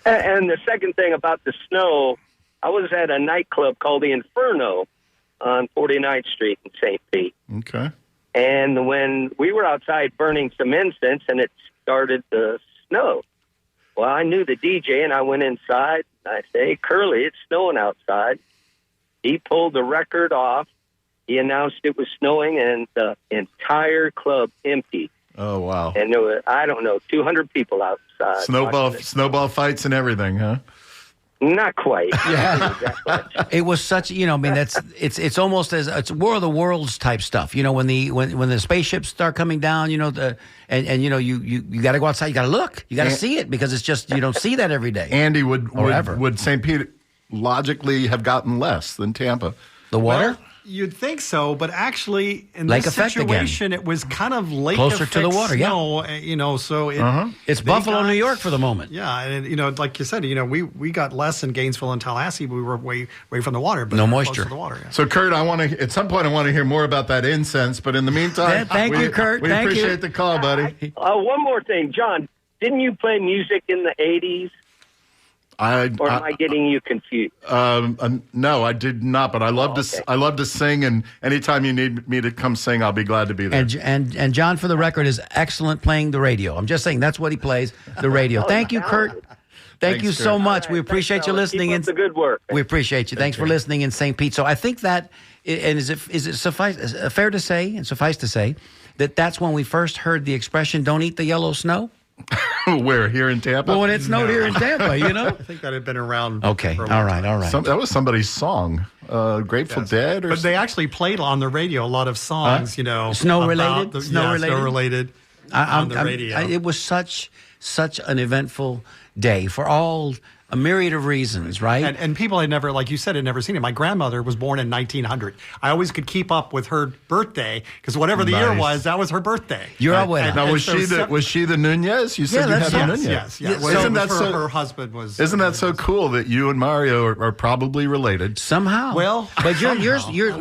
And the second thing about the snow, I was at a nightclub called the Inferno on 49th Street in St. Pete. Okay. And when we were outside burning some incense and it started to snow, well, I knew the DJ, and I went inside. And I said, hey, Curly, it's snowing outside. He pulled the record off. He announced it was snowing, and the entire club emptied. Oh, wow. And there were, 200 people outside. Snowball fights and everything, huh? Not quite. Yeah. It was such, it's almost as it's War of the Worlds type stuff. When the spaceships start coming down, you got to go outside, you got to look, you got to see it, because it's just, you don't see that every day. Andy, would St. Pete logically have gotten less than Tampa? The water? Well, you'd think so, but actually in lake this situation, it was kind of lake closer effect to the water. snow, so it's Buffalo, New York for the moment. Yeah, and like you said, we got less in Gainesville and Tallahassee. We were way from the water, but no close moisture. to the water. Yeah. So, Kurt, at some point I want to hear more about that incense. But in the meantime, thank you, Kurt. We appreciate the call, buddy. One more thing, John. Didn't you play music in the 80s? Or am I getting you confused? No, I did not. But I love to sing, and anytime you need me to come sing, I'll be glad to be there. And John, for the record, is excellent playing the radio. I'm just saying that's what he plays, the radio. Thank you, Kurt. Thanks, you so much. We appreciate you listening. Keep up the good work. We appreciate you. Thanks for listening in St. Pete. So I think that, and is it fair to say and suffice to say that that's when we first heard the expression "Don't eat the yellow snow"? Where? Here in Tampa? Well, when it snowed here in Tampa, you know? I think that had been around. Okay. All right. That was somebody's song. Grateful Dead? But they actually played on the radio a lot of songs, you know. Snow-related? Snow-related on the radio. It was such an eventful day for all a myriad of reasons, right? And people had never, like you said, had never seen it. My grandmother was born in 1900. I always could keep up with her birthday because whatever the year was, that was her birthday. Your abuela. Now, was she the Nunez? You said you had the Nunez. Yes. Well, isn't that her husband was. Isn't that so cool that you and Mario are probably related somehow? Well, but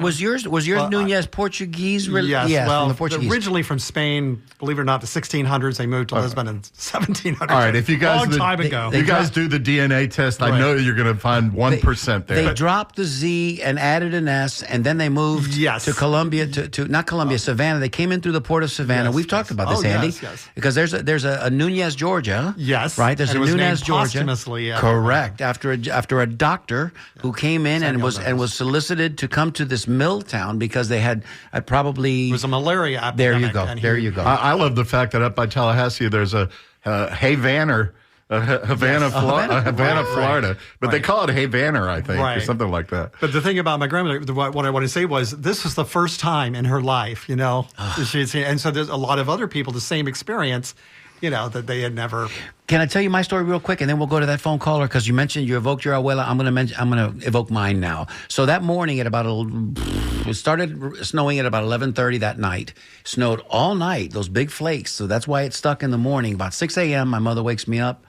was yours Nunez Portuguese? Yes. Well, from the Portuguese. Originally from Spain. Believe it or not, the 1600s. They moved to Lisbon in 1700s. All right, if you guys long time ago, you guys do the DNA test, I know you're going to find 1% there. They dropped the Z and added an S, and then they moved to Colombia, to not Colombia, Savannah. They came in through the port of Savannah. We've talked about this, Andy. Yes. Because there's a Nunez, Georgia. Yes. Right? There's and a Nunez, Georgia. Posthumously, Correct. After a doctor who came in and was solicited to come to this mill town because they had probably... It was a malaria epidemic. There you go. I love the fact that up by Tallahassee, there's a Havana, Florida. But they call it Havana, I think, or something like that. But the thing about my grandmother, what I want to say was, this was the first time in her life, you know, and so there's a lot of other people, the same experience, you know, that they had never. Can I tell you my story real quick, and then we'll go to that phone caller because you mentioned you evoked your abuela. I'm going to evoke mine now. So that morning it started snowing at about 11:30 that night. Snowed all night, those big flakes. So that's why it stuck in the morning. About 6 a.m., my mother wakes me up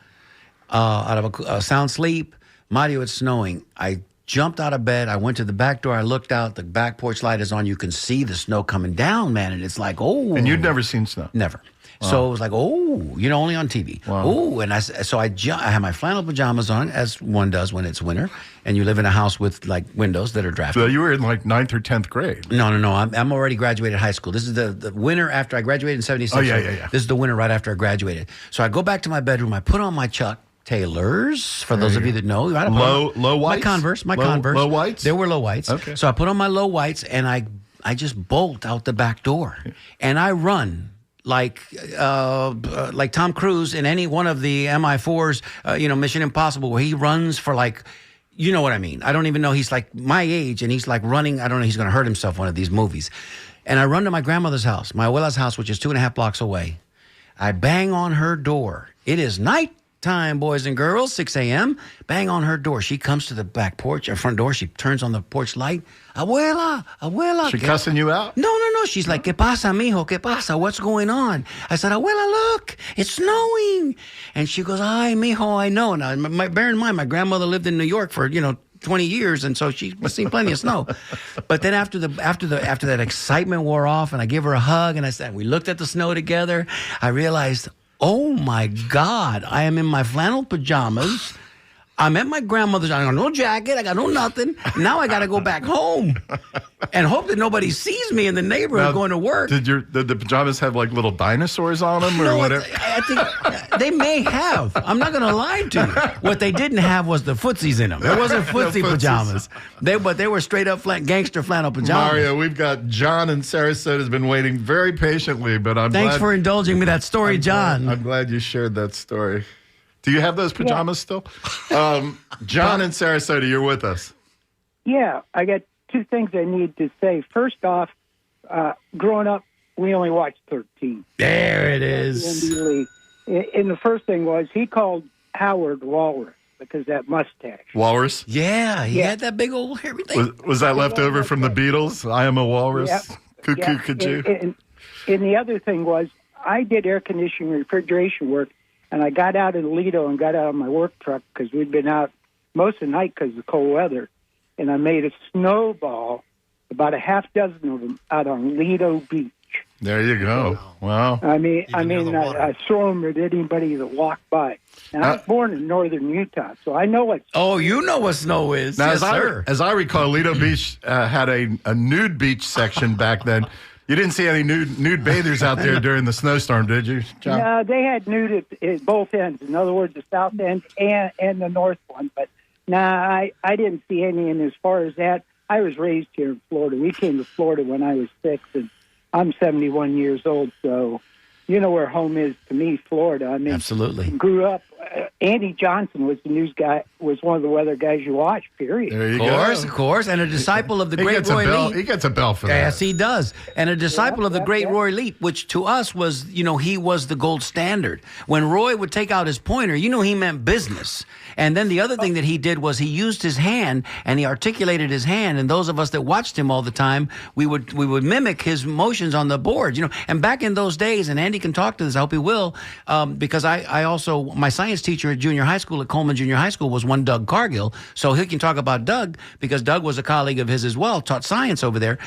out of a sound sleep. Mario, it's snowing. I jumped out of bed. I went to the back door. I looked out. The back porch light is on. You can see the snow coming down, man. And it's like, oh. And you'd never seen snow? Never. Wow. So it was like, only on TV. Wow. Oh, and I had my flannel pajamas on, as one does when it's winter, and you live in a house with like windows that are drafty. So you were in like 9th or 10th grade. No. I'm already graduated high school. This is the winter after I graduated in 76. Oh, yeah. This is the winter right after I graduated. So I go back to my bedroom. I put on my Chuck Taylors, for those of you that know. Low whites? My Converse. Low whites? They were low whites. Okay. So I put on my low whites, and I just bolt out the back door. And I run like Tom Cruise in any one of the MI4's, Mission Impossible, where he runs for like, you know what I mean. I don't even know. He's like my age, and he's like running. I don't know. He's going to hurt himself one of these movies. And I run to my grandmother's house, my abuela's house, which is 2.5 blocks away. I bang on her door. It is night time, boys and girls, 6 a.m. Bang on her door. She comes to the back porch, or front door. She turns on the porch light. Abuela. She cussing you out? No. She's like, ¿Qué pasa, mijo? ¿Qué pasa? What's going on? I said, Abuela, look, it's snowing. And she goes, ay, mijo, I know. Now, bear in mind, my grandmother lived in New York for, 20 years, and so she's seen plenty of snow. But then after that excitement wore off, and I give her a hug, and I said, we looked at the snow together, I realized, oh my God, I am in my flannel pajamas. I'm at my grandmother's. I got no jacket. I got no nothing. Now I got to go back home and hope that nobody sees me in the neighborhood going to work. Did the pajamas have like little dinosaurs on them or whatever? I think they may have. I'm not going to lie to you. What they didn't have was the footsies in them. There wasn't footsie pajamas. But they were straight up gangster flannel pajamas. Mario, we've got John in Sarasota has been waiting very patiently, but Thanks for indulging me that story, John. I'm glad you shared that story. Do you have those pajamas still? John in Sarasota, you're with us. Yeah, I got two things I need to say. First off, growing up, we only watched 13. There it is. And the first thing was he called Howard Walrus because that mustache. Walrus? Yeah, he had that big old hairy thing. Was that left over from the Beatles? I am a walrus. Yep. Cuckoo, kajoo. And the other thing was I did air conditioning refrigeration work. And I got out in Lido and got out of my work truck because we'd been out most of the night because of the cold weather. And I made a snowball, about a half dozen of them, out on Lido Beach. There you go. Wow. I throw them at anybody that walked by. And I was born in northern Utah, so I know what. Oh, you know what snow is. Now, yes, as I recall, Lido Beach had a nude beach section back then. You didn't see any nude bathers out there during the snowstorm, did you, John? No, they had nude at both ends. In other words, the south end and the north one. But I didn't see any. And as far as that, I was raised here in Florida. We came to Florida when I was 6, and I'm 71 years old. So you know where home is to me, Florida. I mean, absolutely. Grew up. Andy Johnson was the news guy. Was one of the weather guys you watched. Period. There you Of course, and a disciple of the great Roy Lee. He gets a bell for that. Yes, he does. And a disciple of the great Roy Lee, which to us was, he was the gold standard. When Roy would take out his pointer, he meant business. And then the other thing that he did was he used his hand and he articulated his hand. And those of us that watched him all the time, we would mimic his motions on the board. And back in those days, and Andy can talk to this, I hope he will, because I also, my science teacher at junior high school, at Coleman Junior High School, was one Doug Cargill. So he can talk about Doug because Doug was a colleague of his as well, taught science over there.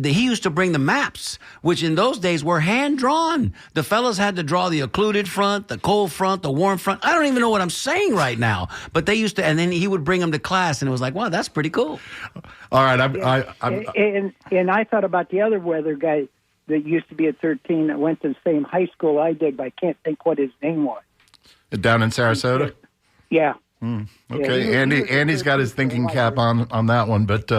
He used to bring the maps, which in those days were hand-drawn. The fellas had to draw the occluded front, the cold front, the warm front. I don't even know what I'm saying right now. But they used to, and then he would bring them to class, and it was like, wow, that's pretty cool. All right. And I thought about the other weather guy that used to be at 13 that went to the same high school I did, but I can't think what his name was. Down in Sarasota? Yeah. Okay, Yeah, Andy's got his thinking cap on that one. But,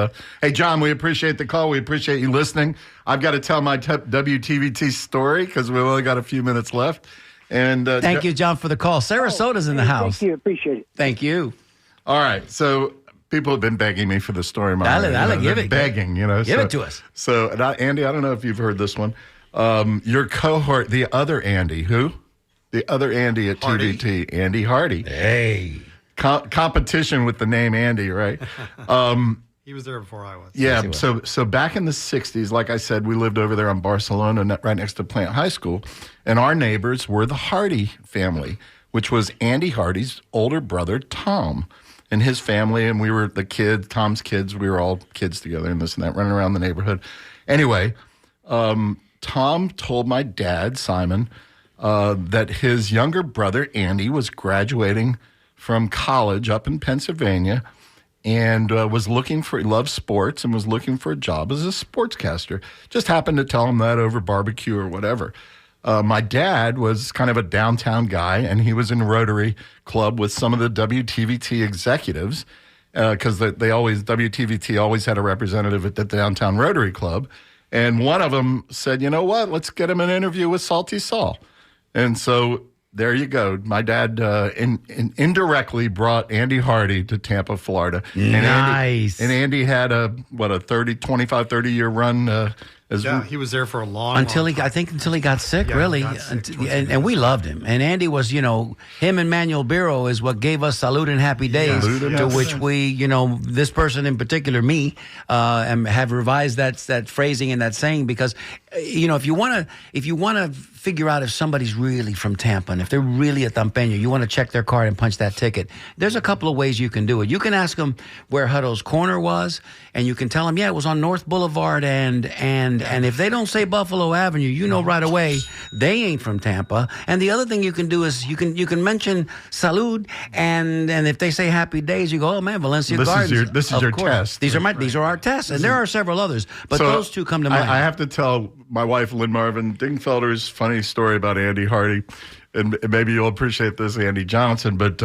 hey, John, we appreciate the call. We appreciate you listening. I've got to tell my WTVT story because we've only got a few minutes left. And thank you, John, for the call. Sarasota's in the house. Thank you. Appreciate it. Thank you. All right. So people have been begging me for the story. Give it. Begging, Give it to us. So, Andy, I don't know if you've heard this one. Your cohort, the other Andy, who? The other Andy at Hardy. TVT, Andy Hardy. Hey. Competition with the name Andy, right? He was there before I was. Yeah, so back in the 60s, like I said, we lived over there on Barcelona, right next to Plant High School, and our neighbors were the Hardy family, which was Andy Hardy's older brother, Tom, and his family, and we were the kids, Tom's kids, we were all kids together and this and that, running around the neighborhood. Anyway, Tom told my dad, Simon, that his younger brother, Andy, was graduating from college up in Pennsylvania, and he loved sports and was looking for a job as a sportscaster. Just happened to tell him that over barbecue or whatever. My dad was kind of a downtown guy, and he was in Rotary Club with some of the WTVT executives because WTVT always had a representative at the downtown Rotary Club. And one of them said, you know what, let's get him an interview with Salty Saul. And so there you go. My dad indirectly brought Andy Hardy to Tampa, Florida. Nice. And Andy had a 30-year run. He was there for a long until time. Until he got sick, Yeah, really. he got sick And we loved him. And Andy was, him and Manuel Biro is what gave us Salud and Happy Days, to which we, this person in particular, me, have revised that phrasing and that saying because, if you want to figure out if somebody's really from Tampa and if they're really a Tampeño, you want to check their card and punch that ticket. There's a couple of ways you can do it. You can ask them where Hutto's Corner was, and you can tell them, it was on North Boulevard, and if they don't say Buffalo Avenue, right away they ain't from Tampa. And the other thing you can do is you can mention Salud, and if they say Happy Days, you go, oh man, Valencia Gardens. This is your test. These are our tests, and there are several others, but those two come to mind. I have to tell my wife, Lynn Marvin, Dingfelder's funny story about Andy Hardy, and maybe you'll appreciate this, Andy Johnson. But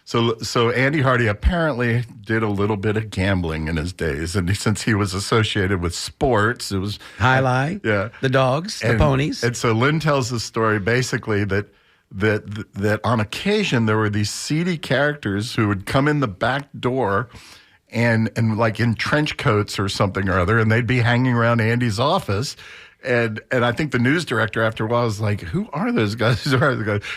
so Andy Hardy apparently did a little bit of gambling in his days, and since he was associated with sports, it was Highlight, the dogs, the ponies. And so Lynn tells the story basically that on occasion there were these seedy characters who would come in the back door and like in trench coats or something or other, and they'd be hanging around Andy's office. And I think the news director after a while was like, who are those guys?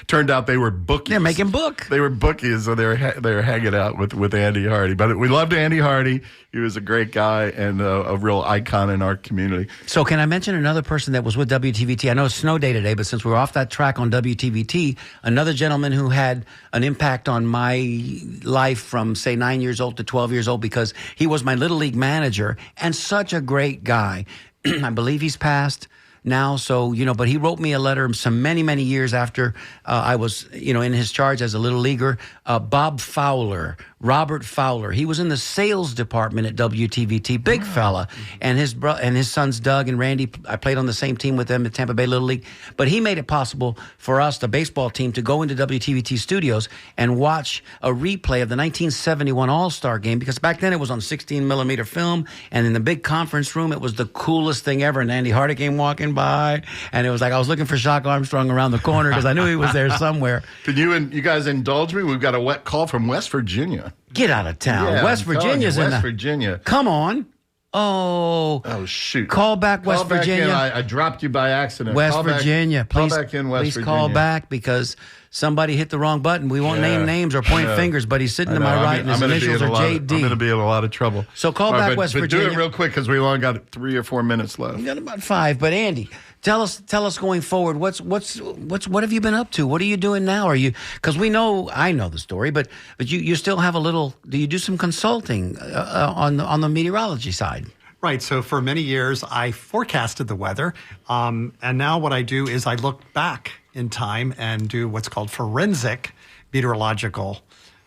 Turned out they were bookies. They're making book. They were bookies, so they were hanging out with Andy Hardy. But we loved Andy Hardy. He was a great guy and a real icon in our community. So can I mention another person that was with WTVT? I know it's snow day today, but since we're off that track on WTVT, another gentleman who had an impact on my life from, say, 9 years old to 12 years old because he was my Little League manager and such a great guy. I believe he's passed now, so, but he wrote me a letter many, many years after I was, in his charge as a little leaguer. Bob Fowler Robert Fowler. He was in the sales department at WTVT, big fella. And his sons Doug and Randy, I played on the same team with them at Tampa Bay Little League. But he made it possible for us, the baseball team, to go into WTVT studios and watch a replay of the 1971 All-Star game, because back then it was on 16-millimeter film, and in the big conference room, it was the coolest thing ever. And Andy Hardy came walking by, and it was like I was looking for Shock Armstrong around the corner because I knew he was there somewhere. Could you guys indulge me? We've got a wet call from West Virginia. Get out of town. Yeah, West Virginia's in West Virginia. Come on. Oh, shoot. Call back West Virginia. I dropped you by accident. West Virginia. Please, call back in West Virginia. Please call back, because somebody hit the wrong button. We won't name names or point fingers, but he's sitting to my right, and his initials are JD. I'm going to be in a lot of trouble. So call back West Virginia. But do it real quick, because we only got 3 or 4 minutes left. We got about 5. But Andy, tell us going forward. What have you been up to? What are you doing now? Because I know the story, but you still have a little. Do you do some consulting on the meteorology side? Right. So for many years, I forecasted the weather. And now what I do is I look back in time and do what's called forensic meteorological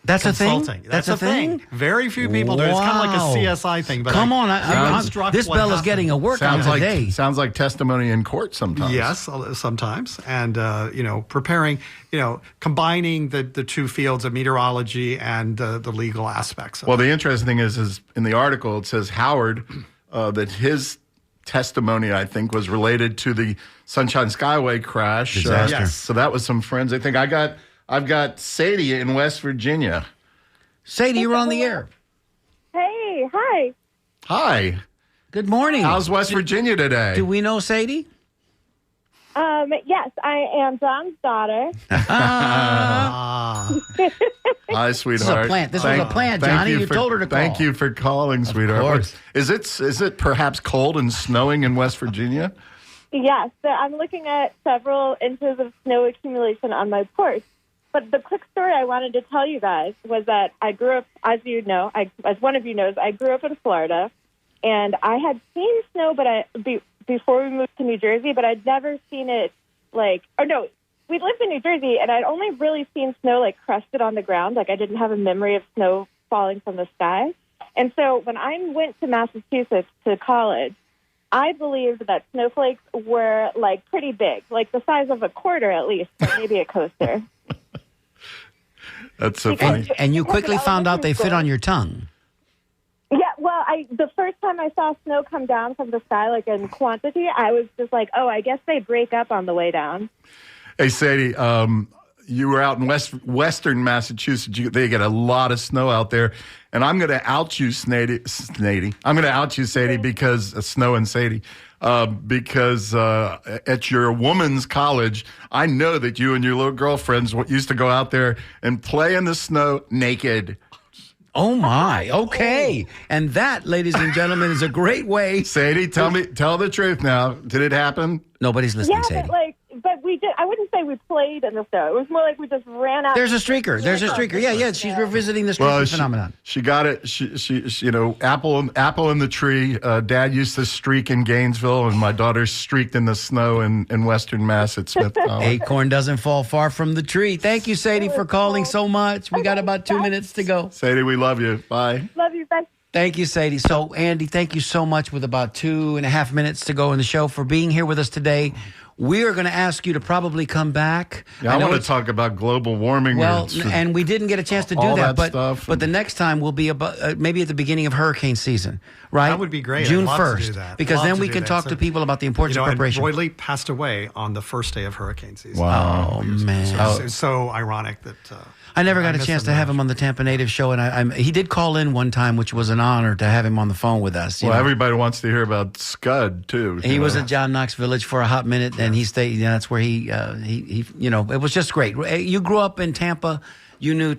consulting. That's a thing? Very few people do it. It's kind of like a CSI thing. But Come on. This bell is getting a workout today. Sounds like testimony in court sometimes. Yes, sometimes. And, preparing, combining the two fields of meteorology and the legal aspects of it. Well, the interesting thing is in the article, it says Howard, that his testimony, I think, was related to the Sunshine Skyway crash. Disaster. Yes. So that was some friends. I think I've got Sadie in West Virginia. Sadie, you're on the air. Hey, hi. Hi. Good morning. How's West Virginia today? Do we know Sadie? Yes, I am John's daughter. Hi, sweetheart. This was a plant, Johnny. You told her to call. Thank you for calling, sweetheart. Of course. Is it perhaps cold and snowing in West Virginia? Yes, I'm looking at several inches of snow accumulation on my porch. But the quick story I wanted to tell you guys was that I grew up, as you know, as one of you knows, I grew up in Florida, and I had seen snow, before we moved to New Jersey, but I'd never seen it we lived in New Jersey, and I'd only really seen snow crusted on the ground. I didn't have a memory of snow falling from the sky. And so when I went to Massachusetts to college, I believed that snowflakes were pretty big, the size of a quarter at least, or maybe a coaster. That's so funny. And you quickly found out they fit on your tongue. Yeah, well, the first time I saw snow come down from the sky, in quantity, I was just I guess they break up on the way down. Hey, Sadie, you were out in western Massachusetts. They get a lot of snow out there. And I'm going to out you, Sadie. I'm going to out you, Sadie, because Snow and Sadie. Because at your woman's college, I know that you and your little girlfriends used to go out there and play in the snow naked. Oh, my. Okay. And that, ladies and gentlemen, is a great way. Sadie, tell the truth now. Did it happen? Nobody's listening, yeah, Sadie. But we did. I wouldn't say we played in the snow. It was more we just ran out. There's a streaker. Yeah. She's revisiting the streaker phenomenon. She got it. She apple in the tree. Dad used to streak in Gainesville, and my daughter streaked in the snow in Western Mass at Smith College. Acorn doesn't fall far from the tree. Thank you, Sadie, for calling so much. We got about 2 minutes to go. Sadie, we love you. Bye. Love you. Bye. Thank you, Sadie. So, Andy, thank you so much with about 2.5 minutes to go in the show for being here with us today. We are going to ask you to probably come back. Yeah, I want to talk about global warming. Well, and we didn't get a chance to do that, but the next time will be about maybe at the beginning of hurricane season, right? That would be great. June I'd love 1st, to do that. because then we can talk to people about the importance of preparation. Roy Lee passed away on the first day of hurricane season. Wow, man! It's so ironic that. I never got a chance to have him on the Tampa Native Show, and he did call in one time, which was an honor to have him on the phone with us. Everybody wants to hear about Scud too. He was at John Knox Village for a hot minute, and he stayed. That's where he it was just great. You grew up in Tampa, you knew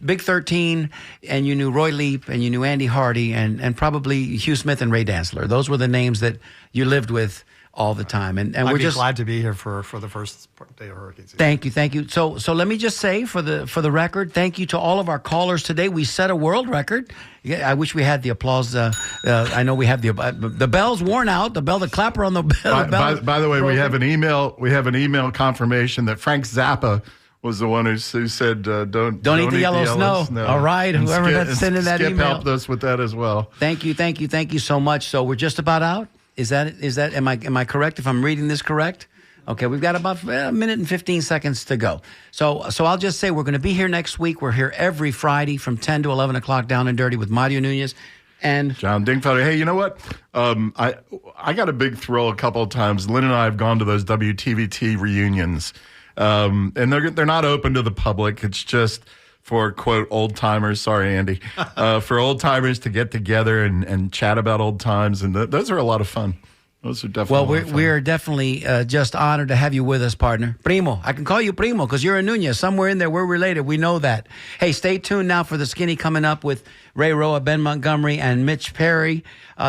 Big 13, and you knew Roy Leap, and you knew Andy Hardy, and probably Hugh Smith and Ray Dansler. Those were the names that you lived with all the time. And I'd we're be just glad to be here for the first day of hurricane season. Thank you. So let me just say for the record, thank you to all of our callers today. We set a world record. I wish we had the applause. I know we have the bell's worn out. The clapper on the bell. By the way, we have an email confirmation that Frank Zappa was the one who said, don't eat the yellow snow. All right, and whoever that's sending that Skip email. helped us with that as well. Thank you so much. So we're just about out? Is that am I correct if I'm reading this correct? Okay, we've got about a minute and 15 seconds to go. So I'll just say we're going to be here next week. We're here every Friday from 10 to 11 o'clock, Down and Dirty, with Mario Nunez and John Dingfelder. Hey, you know what? I got a big thrill a couple of times. Lynn and I have gone to those WTVT reunions, and they're not open to the public. It's just for, quote, old timers. Sorry, Andy. For old timers to get together and chat about old times, and those are a lot of fun. Those are definitely we're definitely just honored to have you with us, partner. Primo. I can call you Primo because you're a Nunez. Somewhere in there, we're related. We know that. Hey, stay tuned now for The Skinny coming up with Ray Roa, Ben Montgomery, and Mitch Perry.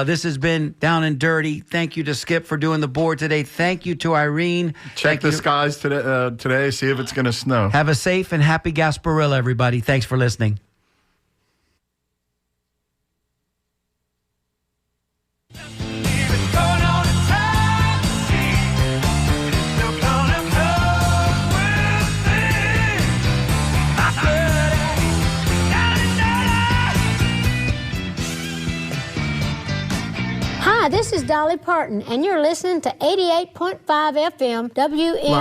This has been Down and Dirty. Thank you to Skip for doing the board today. Thank you to Irene. Check the skies today, see if it's going to snow. Have a safe and happy Gasparilla, everybody. Thanks for listening. Hi, this is Dolly Parton, and you're listening to 88.5 FM WM.